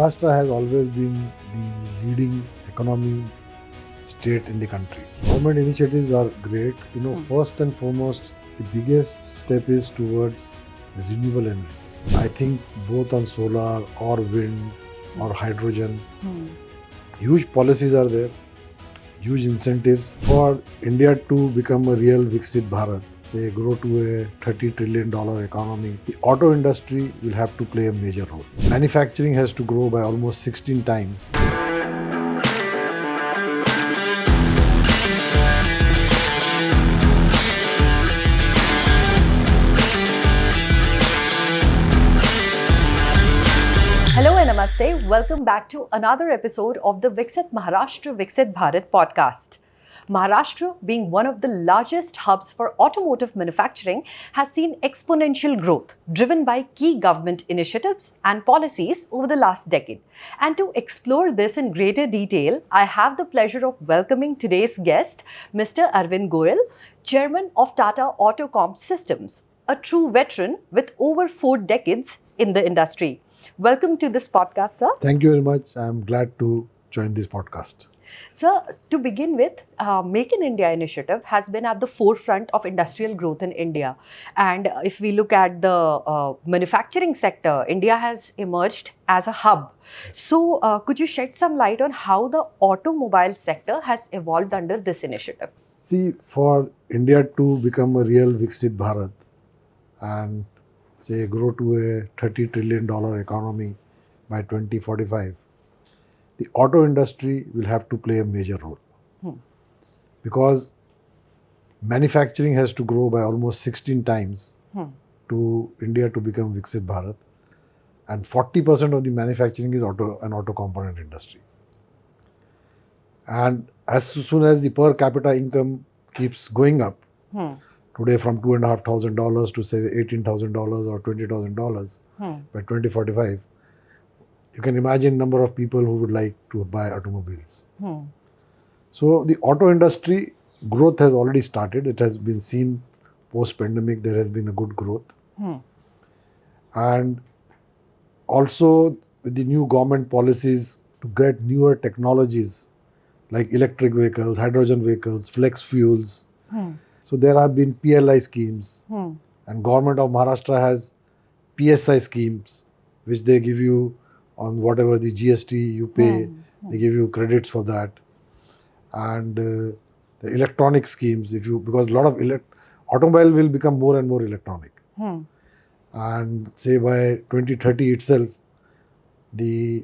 Maharashtra has always been the leading economy state in the country. Government initiatives are great. First and foremost, the biggest step is towards the renewable energy. I think both on solar or wind or hydrogen, huge policies are there, huge incentives for India to become a real Viksit Bharat, say grow to a $30 trillion economy. The auto industry will have to play a major role. Manufacturing has to grow by almost 16 times. Hello and namaste. Welcome back to another episode of the Viksit Maharashtra Bharat podcast. Maharashtra, being one of the largest hubs for automotive manufacturing, has seen exponential growth driven by key government initiatives and policies over the last decade. And to explore this in greater detail, I have the pleasure of welcoming today's guest, Mr. Arvind Goel, Chairman of Tata AutoComp Systems, a true veteran with over 4 decades in the industry. Welcome to this podcast, sir. Thank you very much. I am glad to join this podcast. Sir, to begin with, Make in India initiative has been at the forefront of industrial growth in India. And if we look at the manufacturing sector, India has emerged as a hub. So, could you shed some light on how the automobile sector has evolved under this initiative? See, for India to become a real Viksit Bharat and say grow to a $30 trillion economy by 2045, the auto industry will have to play a major role. Because manufacturing has to grow by almost 16 times to India to become Viksit Bharat, and 40% of the manufacturing is auto component industry. And as soon as the per capita income keeps going up, today from $2,500 to say $18,000 or $20,000 by 2045, you can imagine number of people who would like to buy automobiles. So the auto industry growth has already started. It has been seen post-pandemic, there has been a good growth. And also with the new government policies to get newer technologies like electric vehicles, hydrogen vehicles, flex fuels. So there have been PLI schemes, and government of Maharashtra has PSI schemes, which they give you on whatever the GST you pay, they give you credits for that. And the electronic schemes, because a lot of automobile will become more and more electronic. And say by 2030 itself, a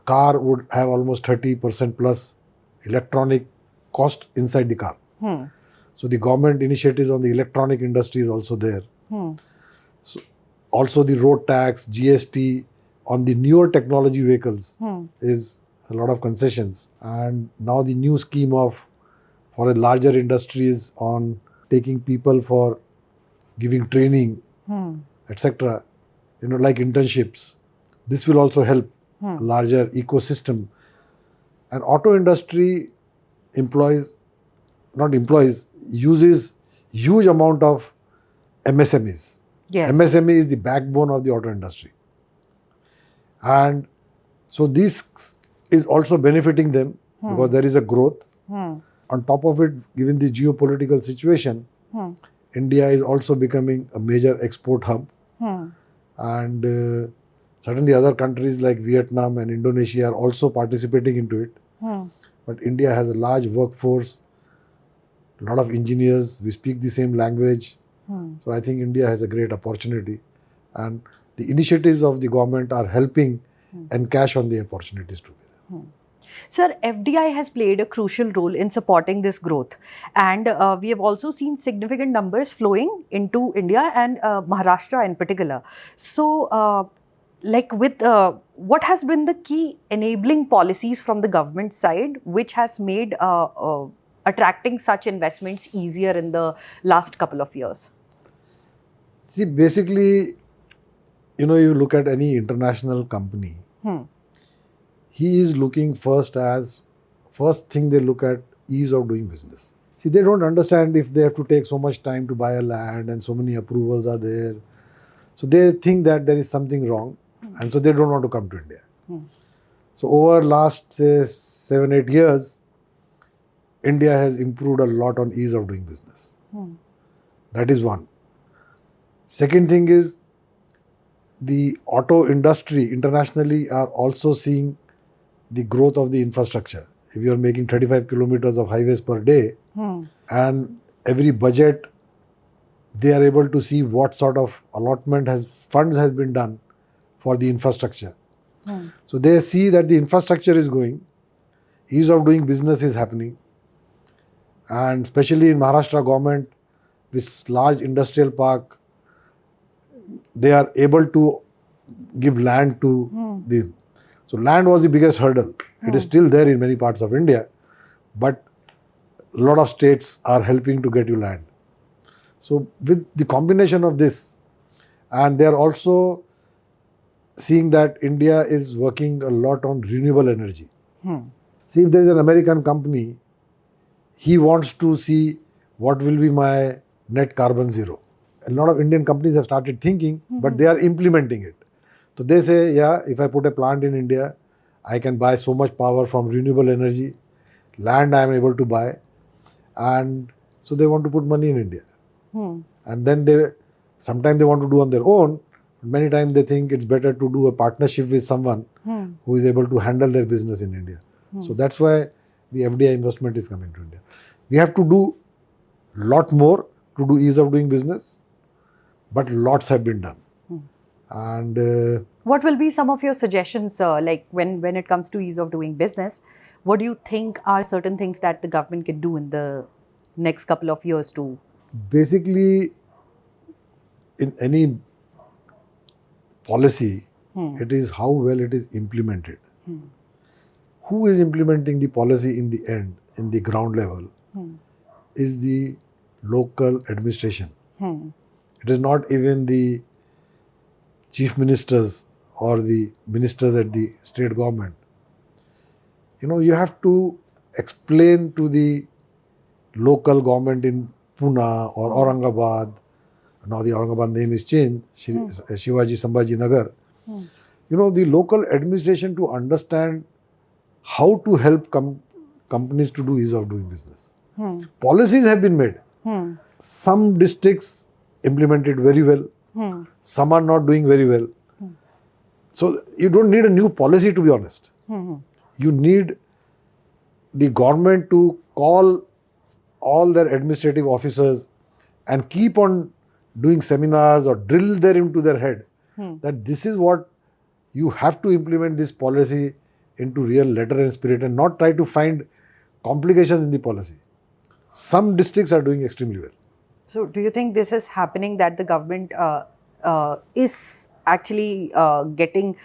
car would have almost 30% plus electronic cost inside the car. So the government initiatives on the electronic industry is also there. So also the road tax, GST on the newer technology vehicles is a lot of concessions. And now the new scheme for a larger industries on taking people for giving training, etc. Like internships. This will also help larger ecosystem. And auto industry uses huge amount of MSMEs. Yes. MSME is the backbone of the auto industry. And so this is also benefiting them because there is a growth. On top of it, given the geopolitical situation, India is also becoming a major export hub. And certainly other countries like Vietnam and Indonesia are also participating into it. But India has a large workforce, a lot of engineers, we speak the same language. So I think India has a great opportunity. And the initiatives of the government are helping encash on the opportunities together. Sir, FDI has played a crucial role in supporting this growth. And we have also seen significant numbers flowing into India and Maharashtra in particular. So, what has been the key enabling policies from the government side, which has made attracting such investments easier in the last couple of years? See, basically, you look at any international company, he is looking first thing they look at ease of doing business. See, they don't understand if they have to take so much time to buy a land and so many approvals are there. So they think that there is something wrong and so they don't want to come to India. So over last say 7-8 years, India has improved a lot on ease of doing business. That is one. Second thing is the auto industry internationally are also seeing the growth of the infrastructure. If you are making 35 kilometers of highways per day and every budget, they are able to see what sort of funds has been done for the infrastructure. So they see that the infrastructure is going, ease of doing business is happening, and especially in Maharashtra government, with large industrial park, they are able to give land to the. So land was the biggest hurdle. It is still there in many parts of India, but a lot of states are helping to get you land. So with the combination of this, and they are also seeing that India is working a lot on renewable energy. See, if there is an American company, he wants to see what will be my net carbon zero. A lot of Indian companies have started thinking, but they are implementing it. So they say, yeah, if I put a plant in India, I can buy so much power from renewable energy, land I am able to buy, and so they want to put money in India. And then sometimes they want to do on their own. Many times they think it's better to do a partnership with someone who is able to handle their business in India. So that's why the FDI investment is coming to India. We have to do a lot more to do ease of doing business, but lots have been done. And what will be some of your suggestions, like when it comes to ease of doing business? What do you think are certain things that the government can do in the next couple of years to? Basically, in any policy, it is how well it is implemented. Who is implementing the policy in the end, in the ground level, is the local administration. It is not even the chief ministers or the ministers at the state government. You have to explain to the local government in Pune or Aurangabad. Now the Aurangabad name is changed, Shivaji Sambhaji Nagar. The local administration to understand how to help companies to do ease of doing business. Policies have been made. Some districts implemented very well. Some are not doing very well. So you don't need a new policy, to be honest. You need the government to call all their administrative officers and keep on doing seminars or drill them into their head that this is what you have to implement this policy into real letter and spirit, and not try to find complications in the policy. Some districts are doing extremely well. So do you think this is happening, that the government is actually getting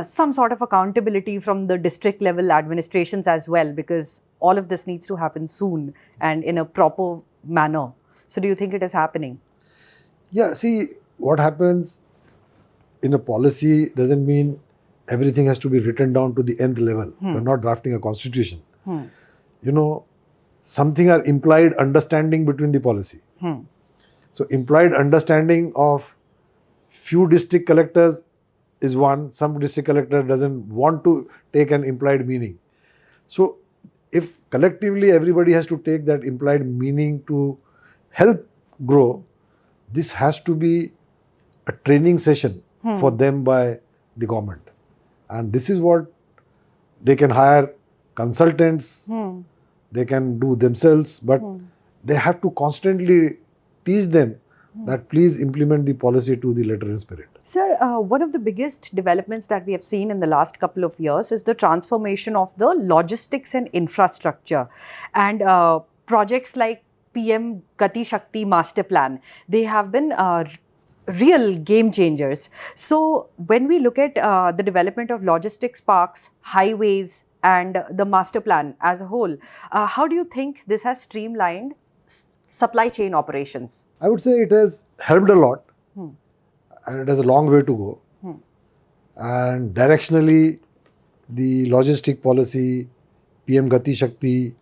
some sort of accountability from the district level administrations as well, because all of this needs to happen soon and in a proper manner? So do you think it is happening? Yeah, see, what happens in a policy doesn't mean everything has to be written down to the nth level. You're not drafting a constitution. Something are implied understanding between the policy. So implied understanding of few district collectors is one. Some district collector doesn't want to take an implied meaning. So if collectively everybody has to take that implied meaning to help grow, this has to be a training session for them by the government. And this is what they can hire consultants, they can do themselves, but they have to constantly teach them that please implement the policy to the letter and spirit. Sir, one of the biggest developments that we have seen in the last couple of years is the transformation of the logistics and infrastructure. And projects like PM Gati Shakti Master Plan, they have been real game changers. So when we look at the development of logistics parks, highways, and the master plan as a whole, how do you think this has streamlined supply chain operations? I would say it has helped a lot, and it has a long way to go. And directionally, the logistic policy, PM Gati Shakti,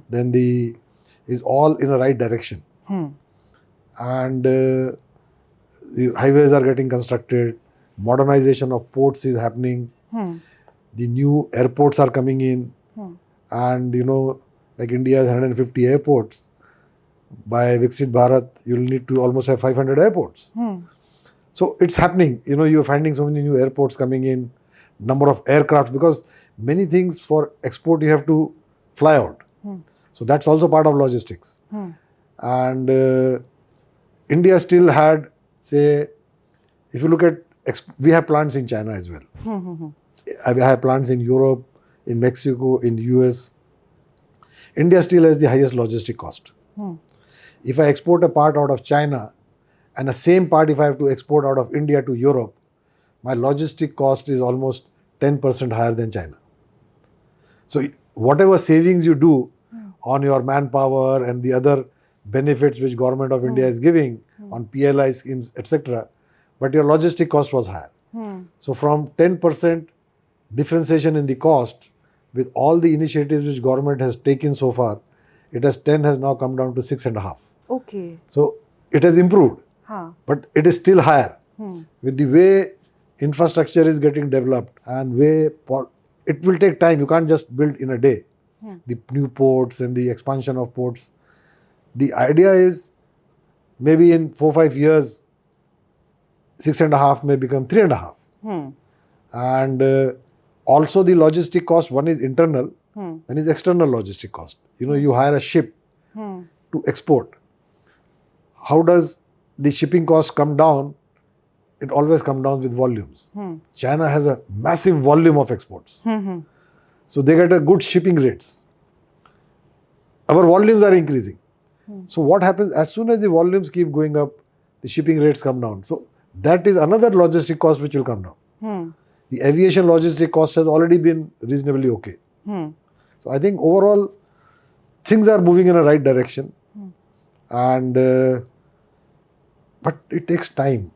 then is all in the right direction. And the highways are getting constructed, modernization of ports is happening. the new airports are coming in, and like India has 150 airports. By Viksit Bharat, you'll need to almost have 500 airports. So it's happening. You're finding so many new airports coming in, number of aircraft, because many things for export you have to fly out. So that's also part of logistics. And India still had, say, if you look at, we have plants in China as well. I have plants in Europe, in Mexico, in US. India still has the highest logistic cost. If I export a part out of China, and the same part if I have to export out of India to Europe, my logistic cost is almost 10% higher than China. So whatever savings you do on your manpower and the other benefits which government of India is giving on PLI schemes, etc., but your logistic cost was higher. So from 10% differentiation in the cost, with all the initiatives which government has taken so far, it has now come down to 6.5. Okay. So it has improved, but it is still higher. With the way infrastructure is getting developed and it will take time. You can't just build in a day. The new ports and the expansion of ports. The idea is maybe in 4-5 years, 6.5 may become 3.5. And also the logistic cost, one is internal, one is external logistic cost. You hire a ship to export. How does the shipping cost come down? It always comes down with volumes. China has a massive volume of exports. So they get a good shipping rates. Our volumes are increasing. So what happens, as soon as the volumes keep going up, the shipping rates come down. So that is another logistic cost which will come down. The aviation logistic cost has already been reasonably okay. So I think overall things are moving in a right direction. And but it takes time.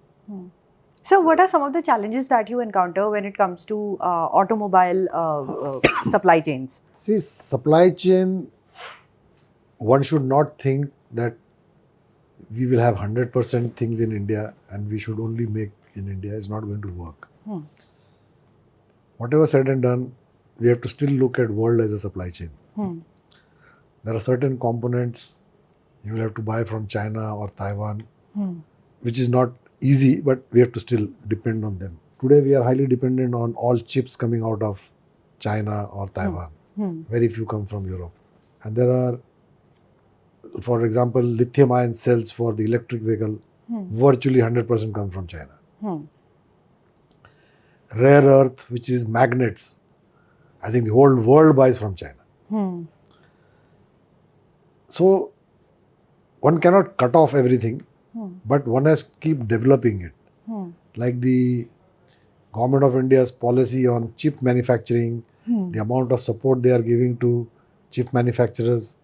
So what are some of the challenges that you encounter when it comes to automobile supply chains? See, supply chain, one should not think that we will have 100% things in India and we should only make in India. It's not going to work. Whatever said and done, we have to still look at world as a supply chain. There are certain components you will have to buy from China or Taiwan, which is not easy, but we have to still depend on them. Today we are highly dependent on all chips coming out of China or Taiwan. Very few come from Europe. And there are, for example, lithium ion cells for the electric vehicle, virtually 100% come from China. Rare earth, which is magnets, I think the whole world buys from China. So one cannot cut off everything, but one has to keep developing it. Like the Government of India's policy on chip manufacturing, the amount of support they are giving to chip manufacturers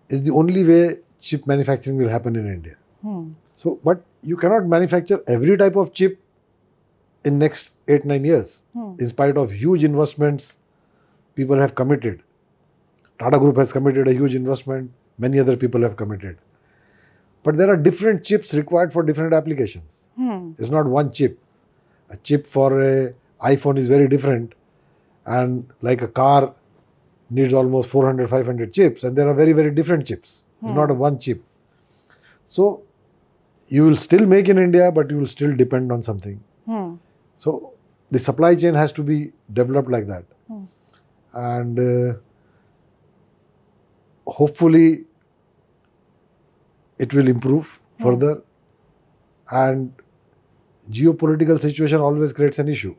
is the only way chip manufacturing will happen in India. So, but you cannot manufacture every type of chip in next 8-9 years, in spite of huge investments people have committed. Tata Group has committed a huge investment, many other people have committed. But there are different chips required for different applications. It's not one chip. A chip for an iPhone is very different, and like a car needs almost 400-500 chips, and there are very, very different chips. It's not a one chip. So you will still make in India, but you will still depend on something. So the supply chain has to be developed like that. And hopefully it will improve further. And geopolitical situation always creates an issue.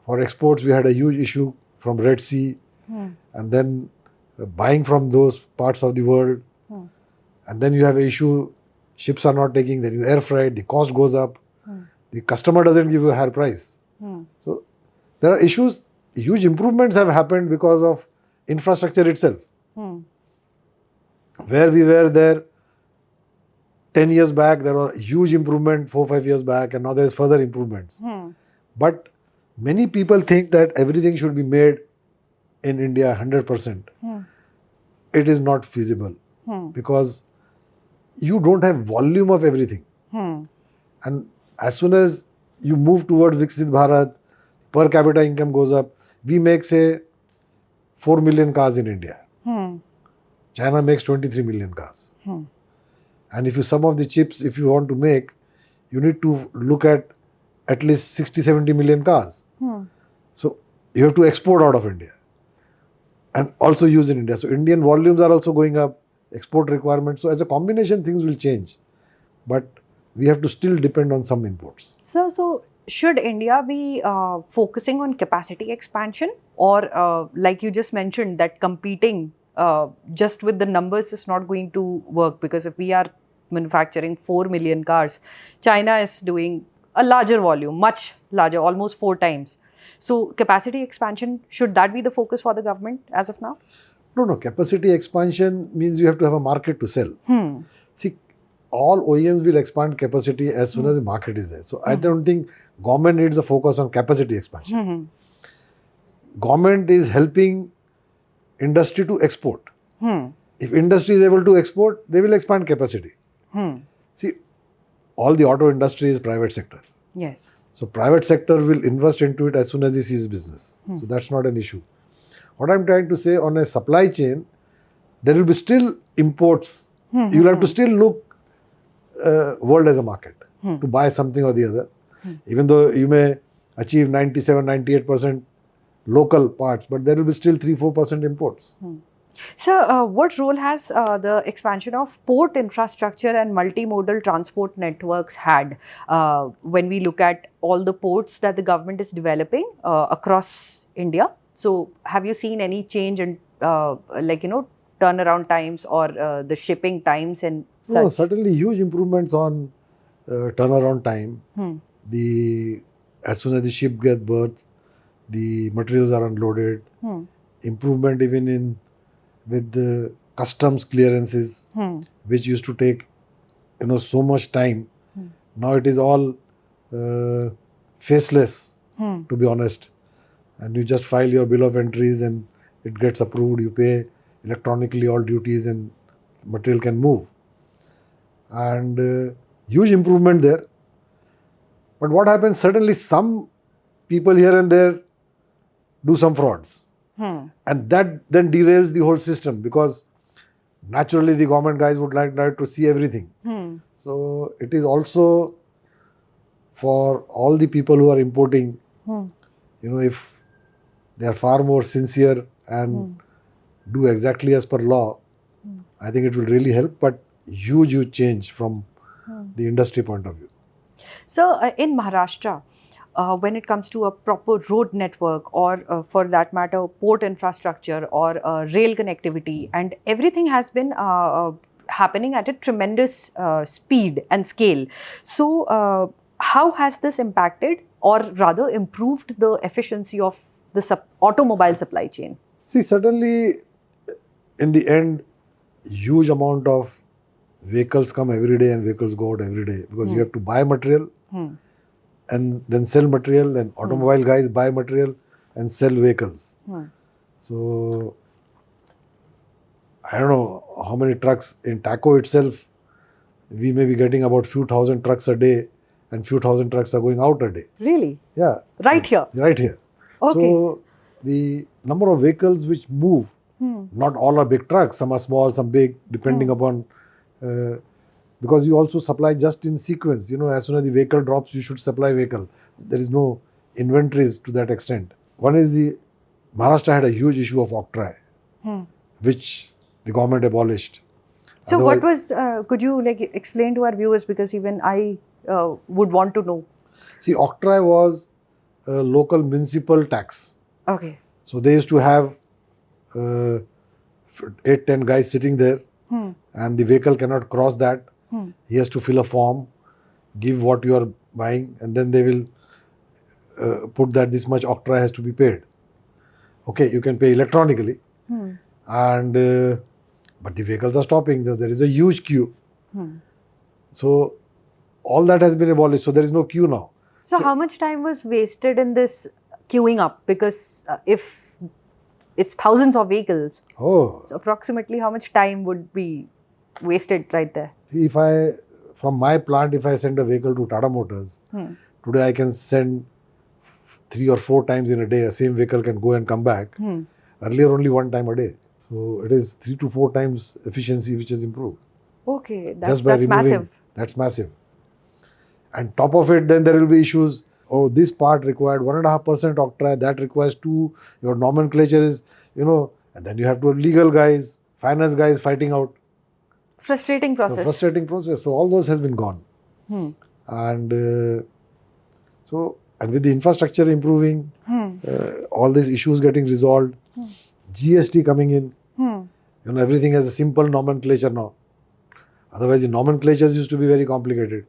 For exports, we had a huge issue from Red Sea, and then buying from those parts of the world. And then you have an issue, ships are not taking, then you air freight, the cost goes up. The customer doesn't give you a higher price. So there are issues. Huge improvements have happened because of infrastructure itself. Where we were there 10 years back, there were huge improvement 4-5 years back, and now there is further improvements. But many people think that everything should be made in India 100%. It is not feasible because you don't have volume of everything. And as soon as you move towards Viksit Bharat, per capita income goes up. We make, say, 4 million cars in India. China makes 23 million cars. And if you sum of the chips, if you want to make, you need to look at least 60, 70 million cars. So you have to export out of India and also use in India. So Indian volumes are also going up, export requirements. So as a combination, things will change. But we have to still depend on some imports. So should India be focusing on capacity expansion, or like you just mentioned, that competing just with the numbers is not going to work? Because if we are manufacturing 4 million cars, China is doing a larger volume, much larger, almost 4 times. So capacity expansion, should that be the focus for the government as of now? No. Capacity expansion means you have to have a market to sell. See, all OEMs will expand capacity as soon as the market is there. So I don't think government needs a focus on capacity expansion. Government is helping industry to export. If industry is able to export, they will expand capacity. See, all the auto industry is private sector. Yes. So private sector will invest into it as soon as he sees business. So that's not an issue. What I'm trying to say, on a supply chain, there will be still imports. You will have to still look world as a market to buy something or the other. Even though you may achieve 97, 98% local parts, but there will be still 3-4% imports. So, what role has the expansion of port infrastructure and multimodal transport networks had when we look at all the ports that the government is developing across India? So, have you seen any change in turnaround times or the shipping times and such? No, certainly huge improvements on turnaround time. As soon as the ship gets berthed, the materials are unloaded. Improvement even with the customs clearances, which used to take so much time. Now it is all faceless, to be honest. And you just file your bill of entries and it gets approved. You pay electronically all duties and material can move. And huge improvement there. But what happens, certainly some people here and there do some frauds. And that then derails the whole system, because naturally the government guys would like to see everything. So it is also for all the people who are importing, if they are far more sincere and do exactly as per law, I think it will really help. But huge change from the industry point of view. So in Maharashtra, when it comes to a proper road network, or for that matter port infrastructure or rail connectivity, and everything has been happening at a tremendous speed and scale. So how has this impacted or rather improved the efficiency of the automobile supply chain? See, certainly in the end, huge amount of vehicles come every day and vehicles go out every day, because you have to buy material and then sell material, and automobile guys buy material and sell vehicles. So I don't know how many trucks in Taco itself. We may be getting about few thousand trucks a day, and few thousand trucks are going out a day. Really? Yeah. Right here? Right here. Okay. So the number of vehicles which move, not all are big trucks, some are small, some big, depending upon, because you also supply just in sequence. As soon as the vehicle drops, you should supply vehicle. There is no inventories to that extent. One is Maharashtra had a huge issue of octroi, which the government abolished. So what was, could you explain to our viewers, because even I would want to know. See, octroi was a local municipal tax. Okay. So they used to have 8-10 guys sitting there, and the vehicle cannot cross that. He has to fill a form, give what you are buying, and then they will put that this much octroi has to be paid. Okay, you can pay electronically, and but the vehicles are stopping. There is a huge queue. So all that has been abolished. So there is no queue now. So how much time was wasted in this queuing up? Because if it's thousands of vehicles, so approximately how much time would be wasted right there? From my plant, if I send a vehicle to Tata Motors, today I can send 3 or 4 times in a day, a same vehicle can go and come back. Earlier, only 1 time a day. So it is 3 to 4 times efficiency which has improved. Okay, Just by that's removing, massive. That's massive. And top of it, then there will be issues. Oh, this part required 1.5% octave, that requires 2. Your nomenclature is, and then you have to have legal guys, finance guys fighting out. Frustrating process. Frustrating process. So all those has been gone. And and with the infrastructure improving, all these issues getting resolved, GST coming in, everything has a simple nomenclature now. Otherwise, the nomenclatures used to be very complicated.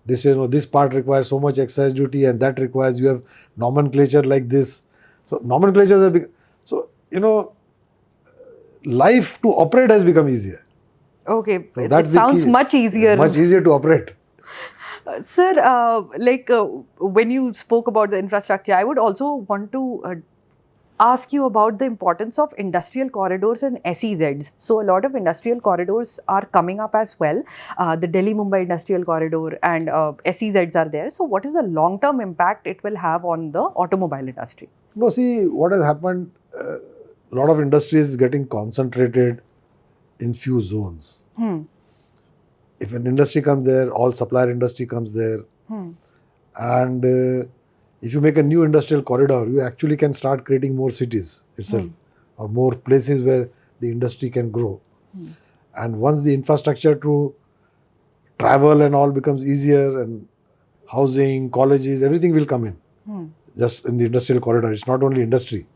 They say, this part requires so much excise duty and that requires you have nomenclature like this. So nomenclatures have become, life to operate has become easier. Okay, So it sounds much easier. Much easier to operate. Sir, when you spoke about the infrastructure, I would also want to ask you about the importance of industrial corridors and SEZs. So a lot of industrial corridors are coming up as well. The Delhi-Mumbai Industrial Corridor and SEZs are there. So what is the long-term impact it will have on the automobile industry? No, see, what has happened, a lot of industries is getting concentrated in few zones. If an industry comes there, all supplier industry comes there. And if you make a new industrial corridor, you actually can start creating more cities itself or more places where the industry can grow. And once the infrastructure to travel and all becomes easier, and housing, colleges, everything will come in just in the industrial corridor. It's not only industry.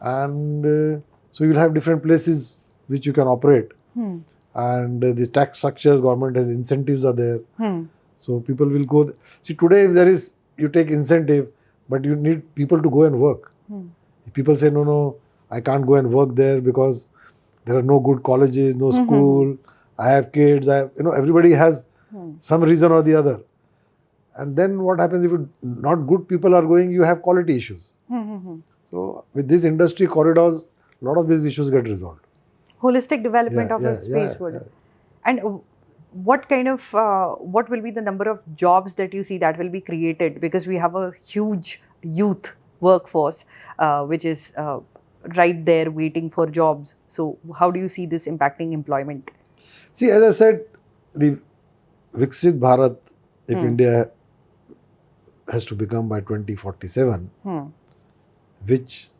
And so you'll have different places which you can operate. And the tax structures, government has incentives are there. So people will go. See, today if you take incentive, but you need people to go and work. If people say, no, I can't go and work there because there are no good colleges, no school, I have kids, everybody has some reason or the other. And then what happens if not good people are going, you have quality issues. So with these industry corridors, a lot of these issues get resolved. Holistic development of a space would. And what will be the number of jobs that you see that will be created? Because we have a huge youth workforce, which is right there waiting for jobs. So how do you see this impacting employment? See, as I said, the Viksit Bharat, if India has to become by 2047, which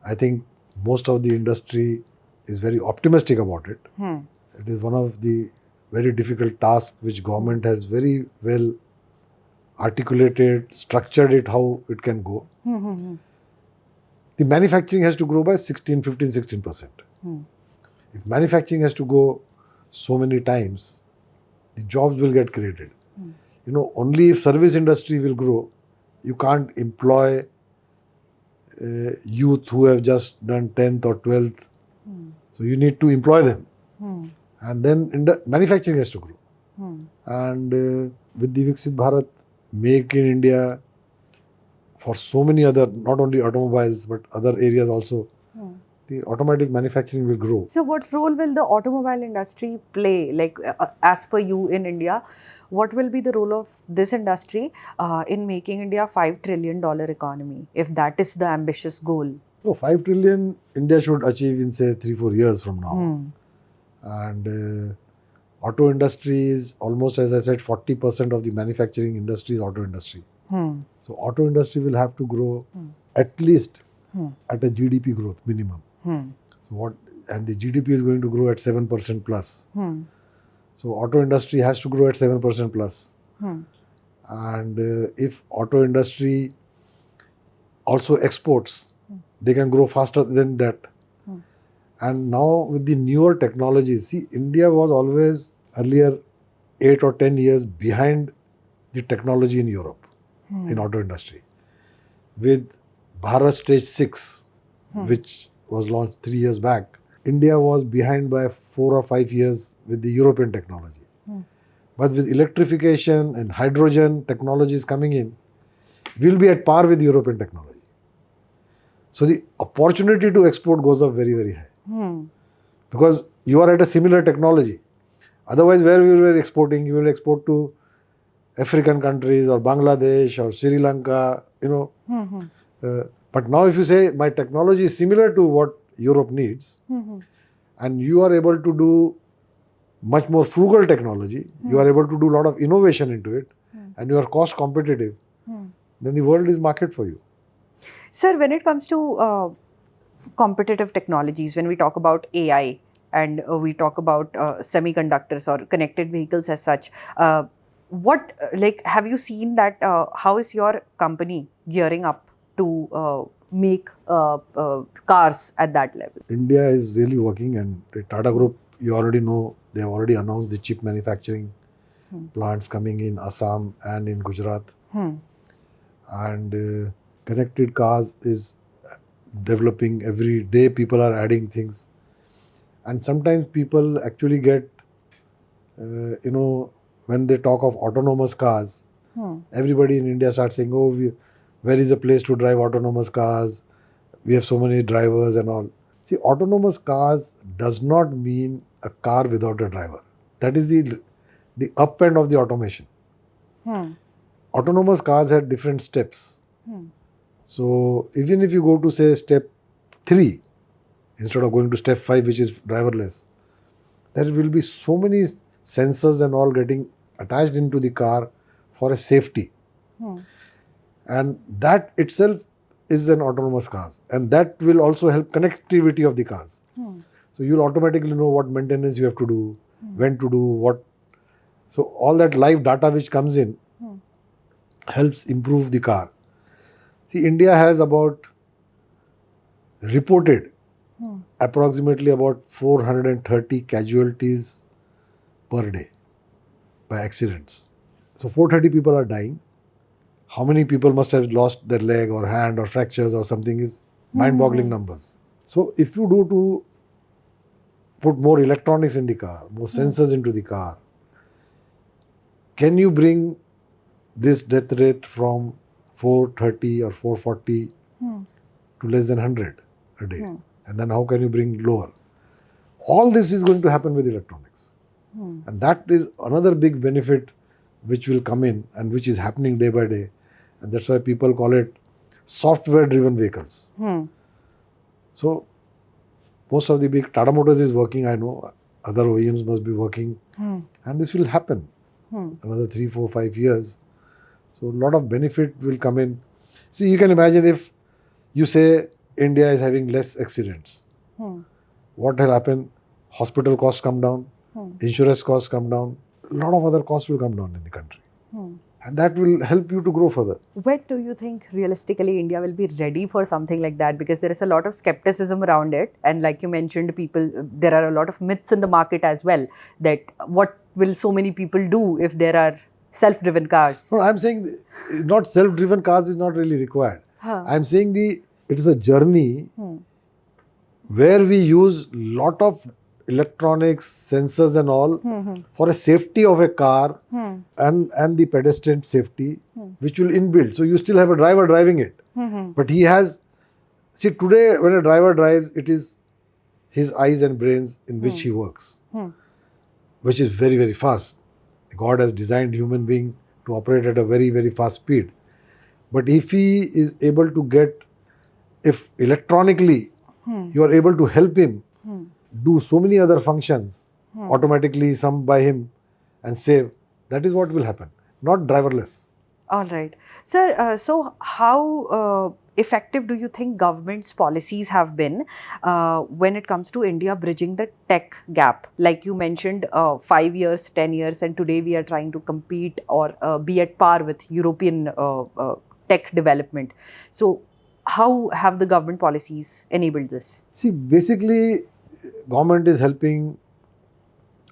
I think most of the industry is very optimistic about it. It is one of the very difficult tasks which government has very well articulated, structured it how it can go. The manufacturing has to grow by 16%. If manufacturing has to go so many times, the jobs will get created. Only if service industry will grow, you can't employ youth who have just done 10th or 12th. So you need to employ them. And then manufacturing has to grow. And with the Viksit Bharat, Make in India, for so many other, not only automobiles, but other areas also, the automatic manufacturing will grow. So what role will the automobile industry play? Like as per you in India, what will be the role of this industry in making India a $5 trillion economy, if that is the ambitious goal? So 5 trillion India should achieve in say 3-4 years from now. And auto industry is almost, as I said, 40% of the manufacturing industry is auto industry. So auto industry will have to grow at least at a GDP growth minimum. And the GDP is going to grow at 7% plus. So auto industry has to grow at 7% plus. And if auto industry also exports, they can grow faster than that. And now with the newer technologies, see, India was always earlier 8 or 10 years behind the technology in Europe, in auto industry. With Bharat Stage 6, which was launched 3 years back, India was behind by 4 or 5 years with the European technology. But with electrification and hydrogen technologies coming in, we'll be at par with European technology. So the opportunity to export goes up very, very high. Because you are at a similar technology. Otherwise, where we were exporting, you will export to African countries or Bangladesh or Sri Lanka, but now if you say my technology is similar to what Europe needs, and you are able to do much more frugal technology, you are able to do a lot of innovation into it, and you are cost competitive, then the world is market for you. Sir, when it comes to competitive technologies, when we talk about AI and we talk about semiconductors or connected vehicles as such, have you seen that? How is your company gearing up to make cars at that level? India is really working, and the Tata Group, you already know, they have already announced the chip manufacturing plants coming in Assam and in Gujarat. And connected cars is developing every day. People are adding things, and sometimes people actually get, when they talk of autonomous cars, everybody in India starts saying, "Oh, where is a place to drive autonomous cars? We have so many drivers and all." See, autonomous cars does not mean a car without a driver. That is the up end of the automation. Autonomous cars have different steps. So even if you go to say step 3, instead of going to step 5, which is driverless, there will be so many sensors and all getting attached into the car for a safety. And that itself is an autonomous car. And that will also help connectivity of the cars. So you'll automatically know what maintenance you have to do, when to do what. So all that live data which comes in helps improve the car. See, India has reported approximately about 430 casualties per day by accidents. So 430 people are dying. How many people must have lost their leg or hand or fractures or something is mind-boggling numbers. So if you do to put more electronics in the car, more sensors into the car, can you bring this death rate from 430 or 440 to less than 100 a day? And then how can you bring lower? All this is going to happen with electronics. And that is another big benefit which will come in and which is happening day by day. And that's why people call it software-driven vehicles. So most of the big Tata Motors is working, I know, other OEMs must be working. And this will happen another 3, 4, 5 years. So a lot of benefit will come in. So you can imagine if you say India is having less accidents, what will happen? Hospital costs come down, insurance costs come down, a lot of other costs will come down in the country. And that will help you to grow further. When do you think realistically India will be ready for something like that? Because there is a lot of skepticism around it. And like you mentioned, there are a lot of myths in the market as well, that what will so many people do if there are self-driven cars? No, I'm saying not self-driven cars is not really required. I'm saying it is a journey where we use lot of electronics, sensors and all for a safety of a car and the pedestrian safety, which will inbuilt. So you still have a driver driving it. But he has, see, today when a driver drives, it is his eyes and brains in which he works, which is very, very fast. God has designed human being to operate at a very, very fast speed. But if he is able to if electronically you are able to help him do so many other functions automatically, some by him, and save, that is what will happen, not driverless. All right. Sir, so how effective do you think government's policies have been when it comes to India bridging the tech gap? Like you mentioned, 5 years, 10 years, and today we are trying to compete or be at par with European tech development. So how have the government policies enabled this? See, basically, government is helping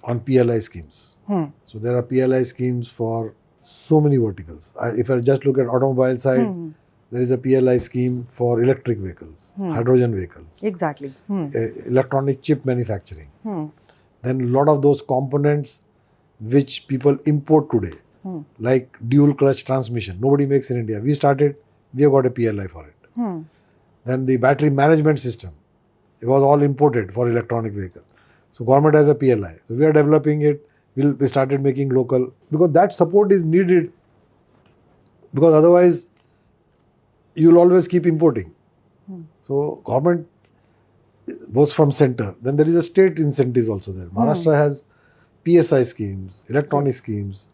on PLI schemes. So there are PLI schemes for so many verticals. If I just look at automobile side, there is a PLI scheme for electric vehicles, hydrogen vehicles. Exactly. Electronic chip manufacturing. Then a lot of those components which people import today, like dual clutch transmission, nobody makes in India. We started, we have got a PLI for it. Then the battery management system, it was all imported for electronic vehicle. So government has a PLI. So we are developing it. we started making local, because that support is needed, because otherwise you'll always keep importing. So government, both from center, then there is a state incentives also there. Maharashtra has PSI schemes, electronic schemes,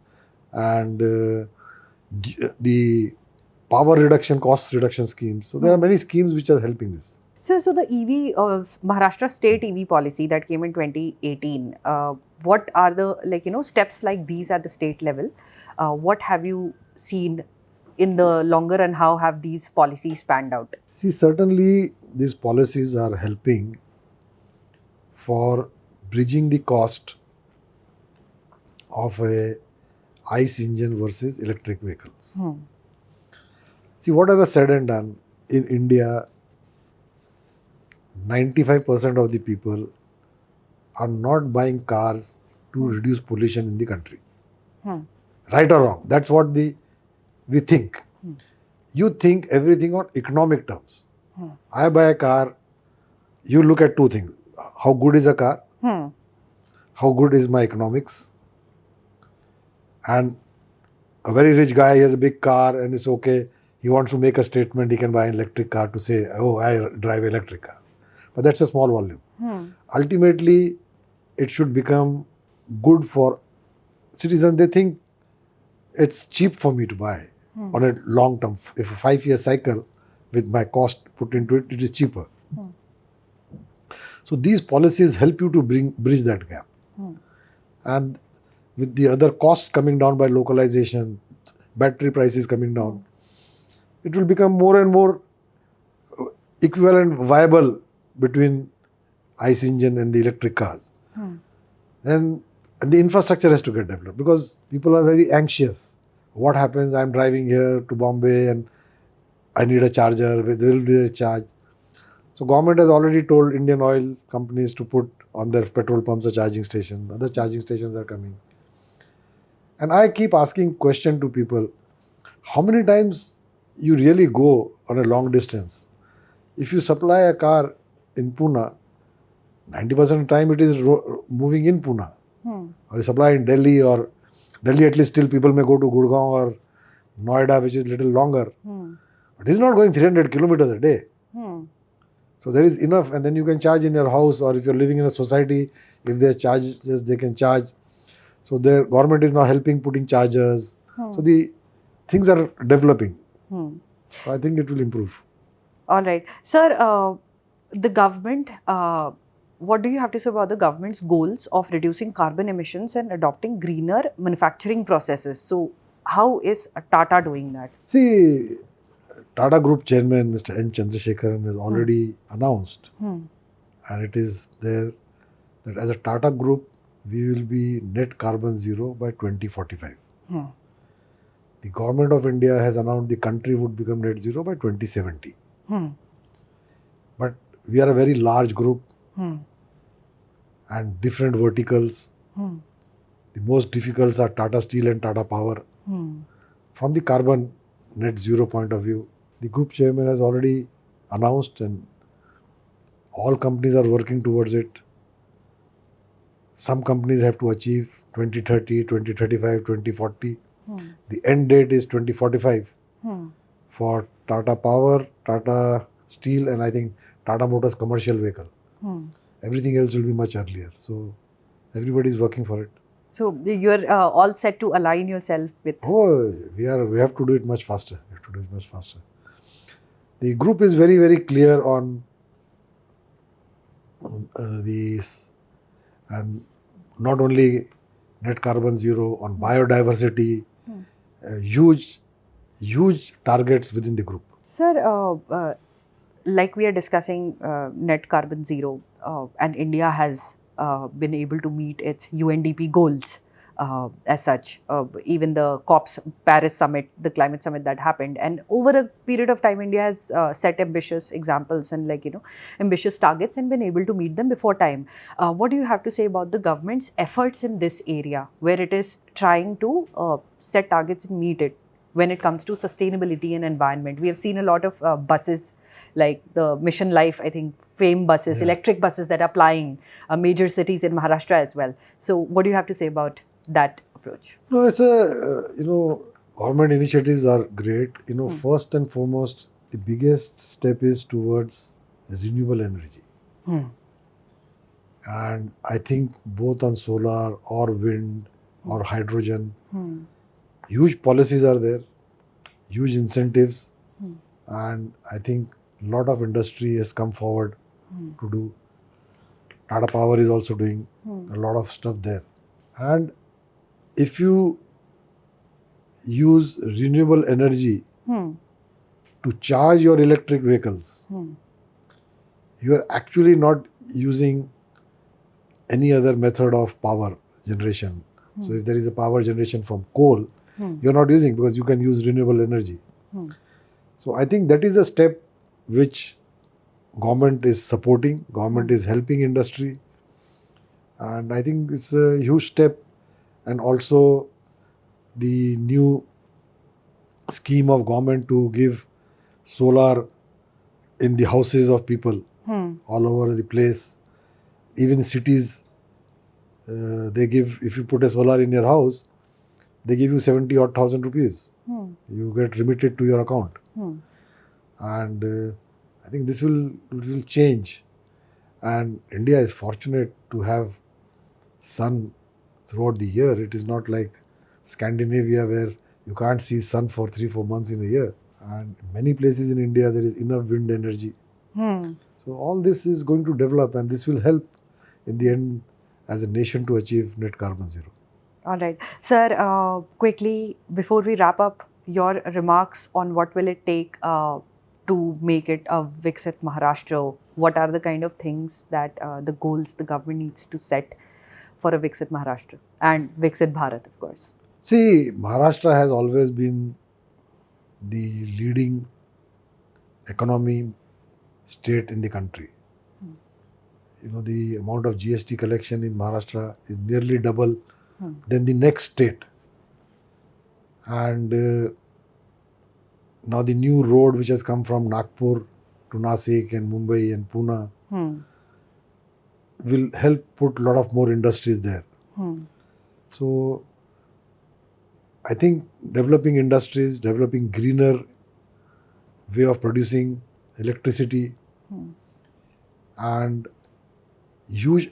and the power reduction, cost reduction schemes. So there are many schemes which are helping this. So the EV, Maharashtra state EV policy that came in 2018, what are the steps like these at the state level? What have you seen in the longer run? How have these policies panned out? See, certainly these policies are helping for bridging the cost of a ICE engine versus electric vehicles. See, whatever said and done, in India, 95% of the people are not buying cars to reduce pollution in the country. Right or wrong? That's what we think. You think everything on economic terms. I buy a car, you look at two things. How good is a car? How good is my economics? And a very rich guy, he has a big car and it's okay. He wants to make a statement, he can buy an electric car to say, oh, I drive an electric car. But that's a small volume. Ultimately, it should become good for citizens. They think it's cheap for me to buy on a long term. If a 5-year cycle with my cost put into it, it is cheaper. So these policies help you to bridge that gap. And with the other costs coming down by localization, battery prices coming down, it will become more and more equivalent, viable between ICE engine and the electric cars. And the infrastructure has to get developed, because people are very anxious. What happens? I'm driving here to Bombay and I need a charger. There will be a charge. So government has already told Indian oil companies to put on their petrol pumps a charging station. Other charging stations are coming. And I keep asking question to people, how many times you really go on a long distance? If you supply a car in Pune, 90% of the time it is moving in Pune. Or you supply in Delhi, or Delhi at least still people may go to Gurgaon or Noida, which is little longer. But it is not going 300 kilometers a day. So there is enough, and then you can charge in your house, or if you're living in a society, if there are charges, they can charge. So the government is now helping putting chargers. So the things are developing. So I think it will improve. All right. Sir, the government, what do you have to say about the government's goals of reducing carbon emissions and adopting greener manufacturing processes? So how is Tata doing that? See, Tata Group Chairman Mr. N. Chandrasekharan has already announced, and it is there, that as a Tata Group, we will be net carbon zero by 2045. The government of India has announced the country would become net zero by 2070. But we are a very large group and different verticals. The most difficult are Tata Steel and Tata Power. From the carbon net zero point of view, the group chairman has already announced, and all companies are working towards it. Some companies have to achieve 2030, 2035, 2040. The end date is 2045 for Tata Power, Tata Steel, and I think Tata Motors commercial vehicle. Everything else will be much earlier. So everybody is working for it. So you're all set to align yourself with... Oh, we have to do it much faster. We have to do it much faster. The group is very, very clear on these, and not only net carbon zero, on biodiversity, huge targets within the group. Sir, like we are discussing net carbon zero, and India has been able to meet its UNDP goals as such. Even the COP's Paris summit, the climate summit that happened, and over a period of time, India has set ambitious examples and ambitious targets and been able to meet them before time. What do you have to say about the government's efforts in this area, where it is trying to set targets and meet it when it comes to sustainability and environment? We have seen a lot of buses, like the Mission Life, I think, FAME buses, electric buses that are plying major cities in Maharashtra as well. So what do you have to say about that approach? No, it's government initiatives are great. First and foremost, the biggest step is towards renewable energy. And I think both on solar or wind or hydrogen, huge policies are there, huge incentives. And I think a lot of industry has come forward to do. Tata Power is also doing a lot of stuff there. And if you use renewable energy to charge your electric vehicles, you are actually not using any other method of power generation. So if there is a power generation from coal, you're not using, because you can use renewable energy. So I think that is a step which government is supporting, government is helping industry. And I think it's a huge step. And also the new scheme of government to give solar in the houses of people all over the place. Even cities, they give, if you put a solar in your house, they give you 70,000 rupees. You get remitted to your account. And I think this will change. And India is fortunate to have sun throughout the year. It is not like Scandinavia where you can't see sun for 3-4 months in a year. And many places in India there is enough wind energy. So all this is going to develop, and this will help in the end as a nation to achieve net carbon zero. All right. Sir, quickly, before we wrap up, your remarks on what will it take to make it a Viksit Maharashtra? What are the kind of things that the goals the government needs to set for a Viksit Maharashtra and Viksit Bharat, of course? See, Maharashtra has always been the leading economy state in the country. The amount of GST collection in Maharashtra is nearly double than the next state. And now the new road which has come from Nagpur to Nasik and Mumbai and Pune will help put a lot of more industries there. So I think developing industries, developing greener way of producing electricity, and huge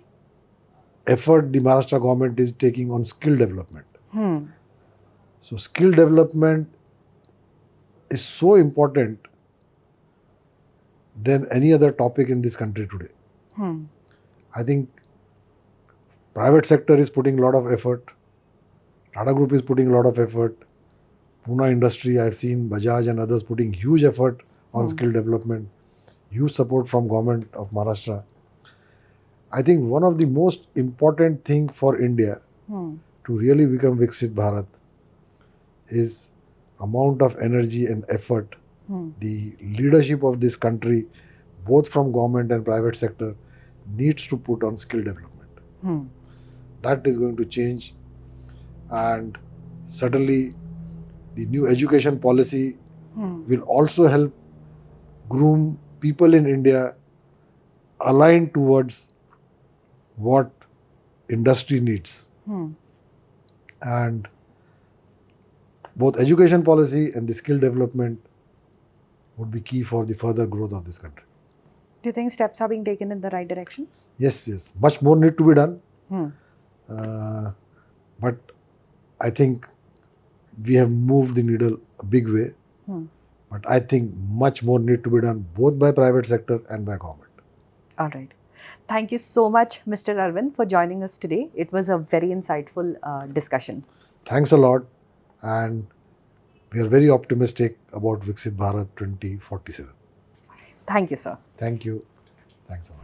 effort the Maharashtra government is taking on skill development. So skill development is so important than any other topic in this country today. I think private sector is putting a lot of effort. Tata Group is putting a lot of effort. Pune industry, I've seen Bajaj and others putting huge effort on skill development. Huge support from government of Maharashtra. I think one of the most important thing for India to really become Viksit Bharat is amount of energy and effort the leadership of this country, both from government and private sector, needs to put on skill development. That is going to change. And certainly the new education policy will also help groom people in India aligned towards what industry needs. And both education policy and the skill development would be key for the further growth of this country. Do you think steps are being taken in the right direction? Yes. Much more need to be done. But I think we have moved the needle a big way. But I think much more need to be done both by private sector and by government. All right. Thank you so much, Mr. Arvind, for joining us today. It was a very insightful discussion. Thanks a lot. And we are very optimistic about Viksit Bharat 2047. Thank you, sir. Thank you. Thanks a lot.